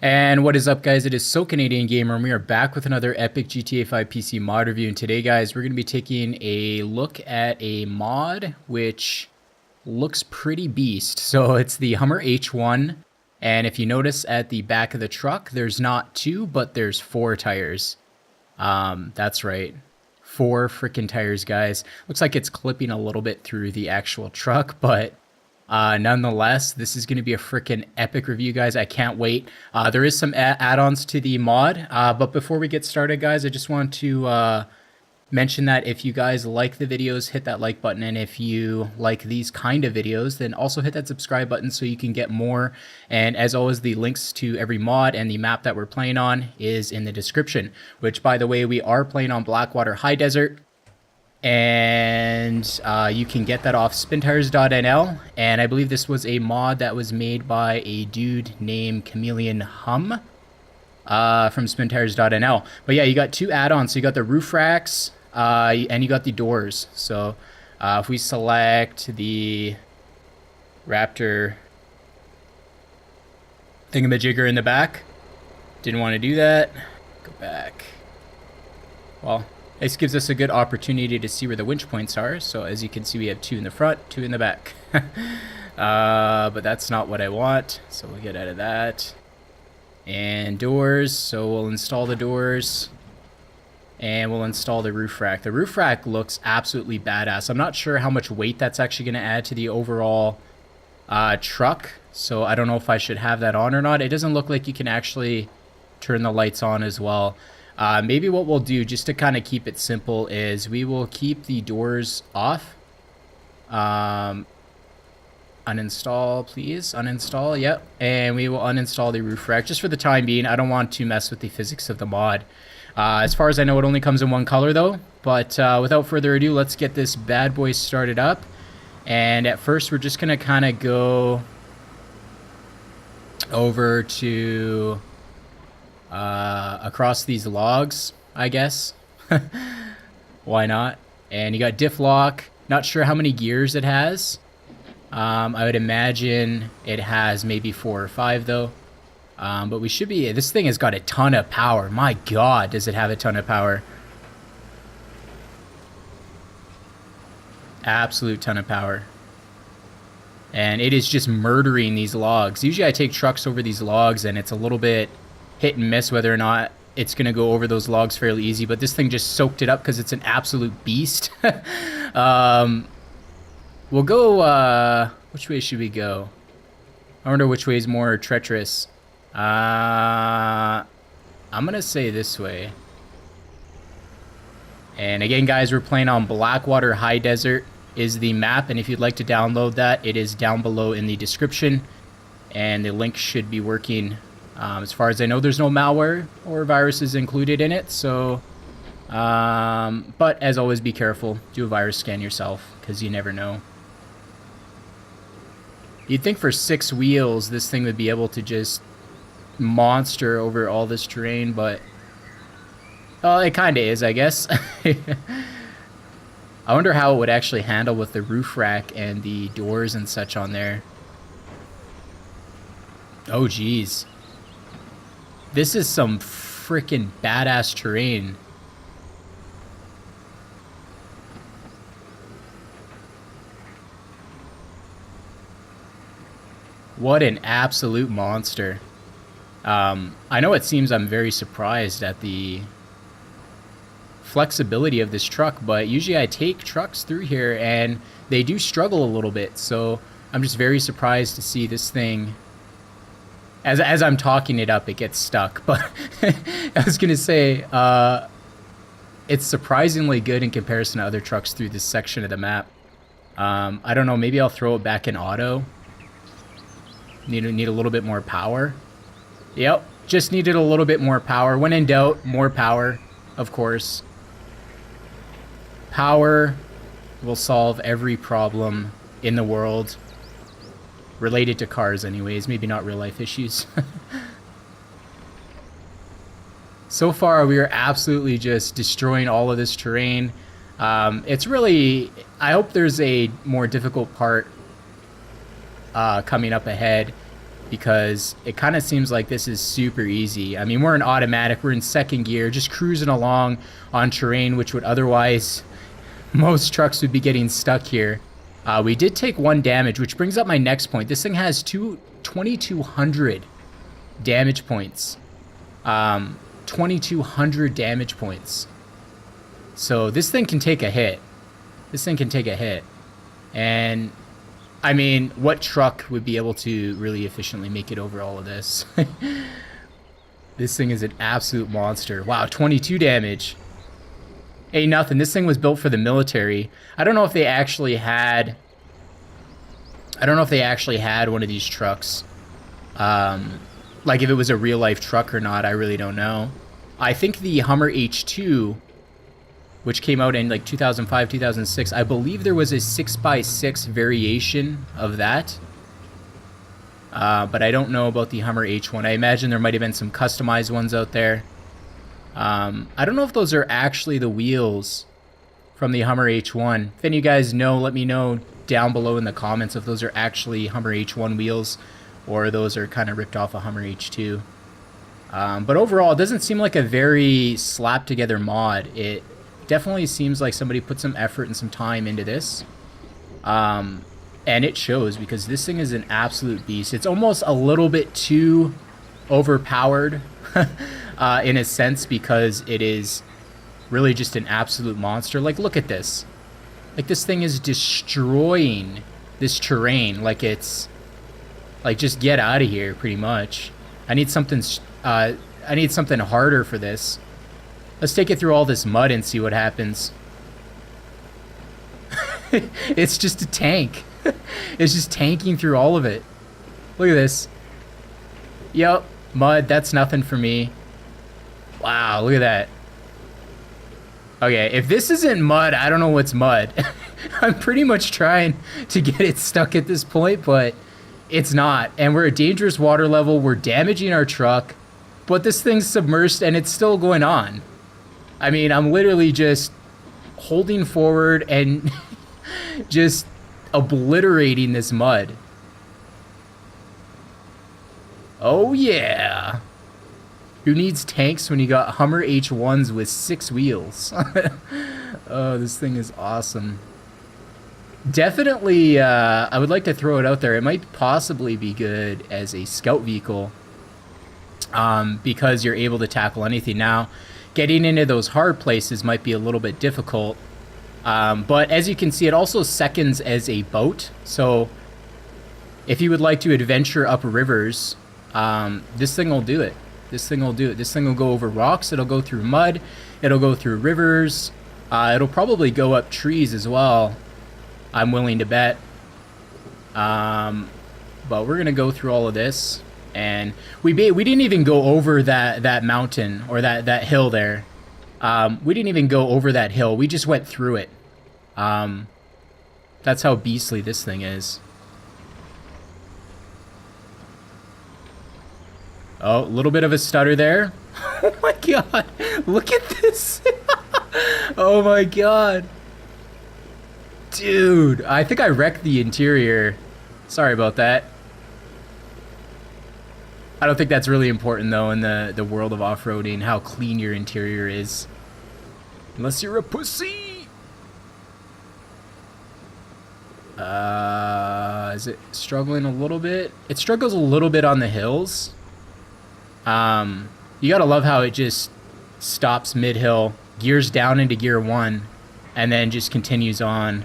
And what is up, guys? It is Socanadiangamer, and we are back with another epic GTA 5 PC mod review. And today, guys, we're going to be taking a look at a mod which looks pretty beast. So it's the Hummer H1, and if you notice at the back of the truck, there's not two, but there's four tires. That's right. Four freaking tires, guys. Looks like it's clipping a little bit through the actual truck, but nonetheless, this is going to be a freaking epic review, guys. I can't wait. There is some add-ons to the mod, but before we get started, guys, I just want to mention that if you guys like the videos, hit that like button, and if you like these kind of videos, then also hit that subscribe button so you can get more. And as always, the links to every mod and the map that we're playing on is in the description, which, by the way, we are playing on Blackwater High Desert. And you can get that off Spintires.nl, and I believe this was a mod that was made by a dude named Chameleon Hum from Spintires.nl. But yeah, you got two add-ons. So you got the roof racks and you got the doors. So if we select the Raptor thingamajigger in the back, didn't want to do that. Go back. Well, this gives us a good opportunity to see where the winch points are. So as you can see, we have two in the front, two in the back. But that's not what I want. So we'll get out of that. And doors. So we'll install the doors. And we'll install the roof rack. The roof rack looks absolutely badass. I'm not sure how much weight that's actually going to add to the overall truck. So I don't know if I should have that on or not. It doesn't look like you can actually turn the lights on as well. Maybe what we'll do, just to kind of keep it simple, is we will keep the doors off. Uninstall, please. Uninstall, yep. And we will uninstall the roof rack just for the time being. I don't want to mess with the physics of the mod. As far as I know, it only comes in one color, though. But without further ado, let's get this bad boy started up. And at first, we're just going to kind of go over to across these logs, I guess. Why not? And you got diff lock. Not sure how many gears it has. I would imagine it has maybe 4 or 5 though. But we should be, this thing has got a ton of power. My god, does it have a ton of power. Absolute ton of power. And it is just murdering these logs. Usually I take trucks over these logs and it's a little bit hit and miss whether or not it's going to go over those logs fairly easy, but this thing just soaked it up because it's an absolute beast. We'll go, which way should we go? I wonder which way is more treacherous. I'm going to say this way. And again, guys, we're playing on Blackwater High Desert is the map, and if you'd like to download that, it is down below in the description, and the link should be working. As far as I know, there's no malware or viruses included in it, so, but as always, be careful. Do a virus scan yourself, because you never know. You'd think for 6 wheels, this thing would be able to just monster over all this terrain, but, well, it kind of is, I guess. I wonder how it would actually handle with the roof rack and the doors and such on there. Oh, geez. This is some freaking badass terrain. What an absolute monster. I know it seems I'm very surprised at the flexibility of this truck, but usually I take trucks through here and they do struggle a little bit. So I'm just very surprised to see this thing. As I'm talking it up, it gets stuck. But I was going to say, it's surprisingly good in comparison to other trucks through this section of the map. I don't know, maybe I'll throw it back in auto. Need a little bit more power. Yep, just needed a little bit more power. When in doubt, more power, of course. Power will solve every problem in the world. Related to cars anyways, maybe not real life issues. So far, we are absolutely just destroying all of this terrain. It's really, I hope there's a more difficult part coming up ahead. because it kind of seems like this is super easy. I mean, we're in automatic, we're in second gear, just cruising along on terrain, which would otherwise, most trucks would be getting stuck here. We did take 1 damage, which brings up my next point. This thing has 2,200 damage points. 2,200 damage points. So this thing can take a hit. This thing can take a hit. And I mean, what truck would be able to really efficiently make it over all of this? This thing is an absolute monster. Wow, 22 damage. Ain't nothing. This thing was built for the military. I don't know if they actually had one of these trucks. Like if it was a real life truck or not, I really don't know. I think the Hummer H2, which came out in like 2005, 2006, I believe there was a 6x6 variation of that. But I don't know about the Hummer H1. I imagine there might have been some customized ones out there. I don't know if those are actually the wheels from the Hummer H1. If any of you guys know, let me know down below in the comments if those are actually Hummer H1 wheels or those are kind of ripped off a Hummer H2. But overall, it doesn't seem like a very slapped together mod. It definitely seems like somebody put some effort and some time into this. And it shows because this thing is an absolute beast. It's almost a little bit too overpowered in a sense because it is really just an absolute monster. Like, look at this. Like, this thing is destroying this terrain. Like, it's like, just get out of here, pretty much. I need something harder for this. Let's take it through all this mud and see what happens. It's just a tank. It's just tanking through all of it. Look at this. Yep, mud, that's nothing for me. Wow, look at that. Okay, if this isn't mud, I don't know what's mud. I'm pretty much trying to get it stuck at this point, but it's not. And we're at dangerous water level. We're damaging our truck, but this thing's submerged and it's still going on. I mean, I'm literally just holding forward and just obliterating this mud. Oh yeah. Who needs tanks when you got Hummer H1s with 6 wheels? Oh, this thing is awesome. Definitely, I would like to throw it out there. It might possibly be good as a scout vehicle because you're able to tackle anything. Now, getting into those hard places might be a little bit difficult. But as you can see, it also seconds as a boat. So if you would like to adventure up rivers, this thing will do it. This thing will do it. This thing will go over rocks. It'll go through mud. It'll go through rivers. It'll probably go up trees as well, I'm willing to bet. But we're going to go through all of this. And we didn't even go over that mountain or that hill there. We didn't even go over that hill. We just went through it. That's how beastly this thing is. Oh, a little bit of a stutter there. Oh my god. Look at this. Oh my god. Dude, I think I wrecked the interior. Sorry about that. I don't think that's really important though in the world of off-roading, how clean your interior is. Unless you're a pussy. Is it struggling a little bit? It struggles a little bit on the hills. You gotta love how it just stops mid-hill, gears down into gear 1, and then just continues on.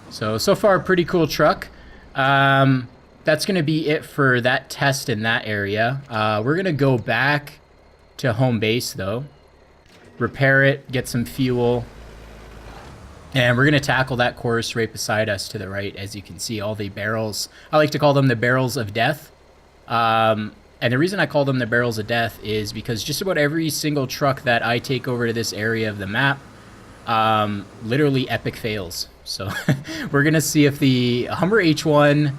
So far, pretty cool truck. That's gonna be it for that test in that area. We're gonna go back to home base though, repair it, get some fuel, and we're gonna tackle that course right beside us to the right. As you can see, all the barrels, I like to call them the barrels of death. And the reason I call them the barrels of death is because just about every single truck that I take over to this area of the map, literally epic fails. So we're gonna see if the Hummer H1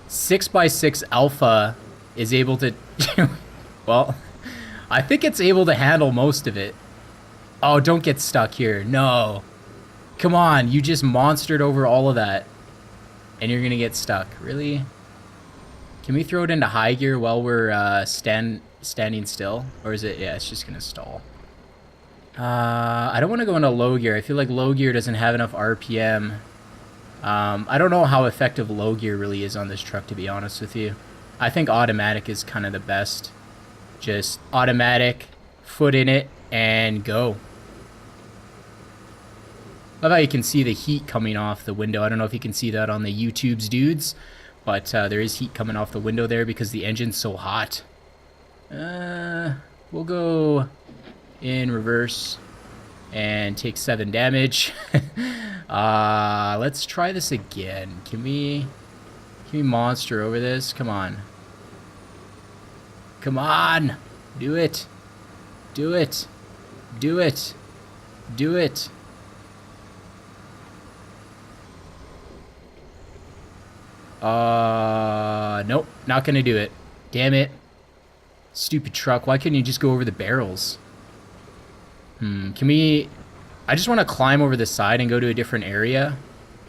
6x6 Alpha is able to, well, I think it's able to handle most of it. Oh, don't get stuck here. No. Come on, you just monstered over all of that. And you're gonna get stuck. Really? Can we throw it into high gear while we're standing still? Or is it, yeah, it's just gonna stall. I don't want to go into low gear. I feel like low gear doesn't have enough RPM. I don't know how effective low gear really is on this truck, to be honest with you. I think automatic is kind of the best. Just automatic, foot in it, and go. Love how you can see the heat coming off the window. I don't know if you can see that on the YouTubes, dudes, but there is heat coming off the window there because the engine's so hot. We'll go in reverse and take 7 damage. Let's try this again. Can we monster over this? Come on. Come on! Do it! Do it! Do it! Do it! Nope, not gonna do it. Damn it. Stupid truck, why couldn't you just go over the barrels? Can we... I just want to climb over the side and go to a different area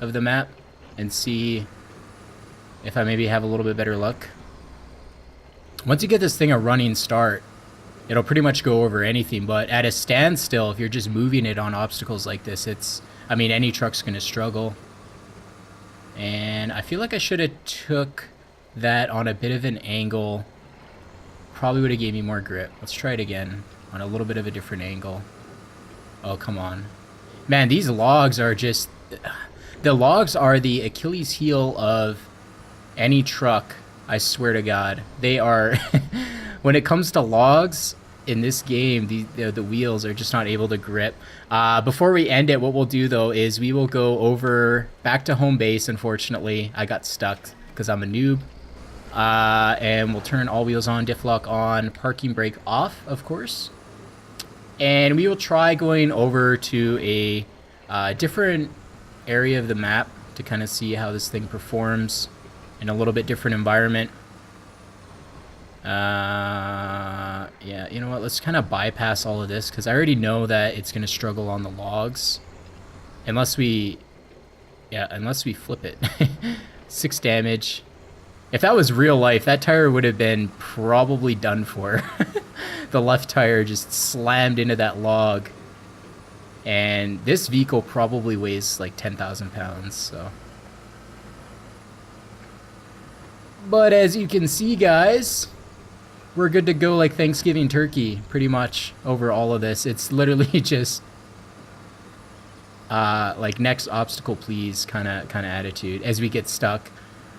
of the map and see if I maybe have a little bit better luck. Once you get this thing a running start, it'll pretty much go over anything, but at a standstill, if you're just moving it on obstacles like this, it's... I mean, any truck's gonna struggle. And I feel like I should have took that on a bit of an angle. Probably would have gave me more grip. Let's try it again on a little bit of a different angle. Oh, come on. Man, these logs are just... The logs are the Achilles heel of any truck, I swear to God. They are... When it comes to logs in this game, the wheels are just not able to grip. Before we end it, what we'll do, though, is we will go over back to home base. Unfortunately, I got stuck because I'm a noob. And we'll turn all wheels on, diff lock on, parking brake off, of course. And we will try going over to a different area of the map to kind of see how this thing performs in a little bit different environment. Yeah, you know what? Let's kind of bypass all of this because I already know that it's going to struggle on the logs. Unless we flip it. 6 damage. If that was real life, that tire would have been probably done for. The left tire just slammed into that log. And this vehicle probably weighs like 10,000 pounds, so. But as you can see, guys, we're good to go like Thanksgiving turkey, pretty much, over all of this. It's literally just like next obstacle please kind of attitude as we get stuck.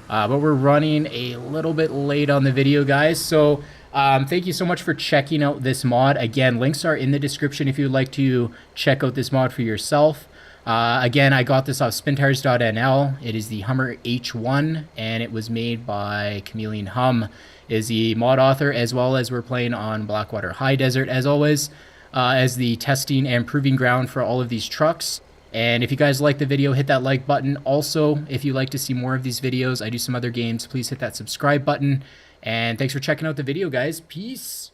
But we're running a little bit late on the video, guys, so thank you so much for checking out this mod. Again, links are in the description if you'd like to check out this mod for yourself. Again, I got this off Spintires.nl. It is the Hummer H1, and it was made by Chameleon Hum, is the mod author, as well as we're playing on Blackwater High Desert, as always, as the testing and proving ground for all of these trucks. And if you guys like the video, hit that like button. Also, if you'd like to see more of these videos, I do some other games, please hit that subscribe button. And thanks for checking out the video, guys. Peace.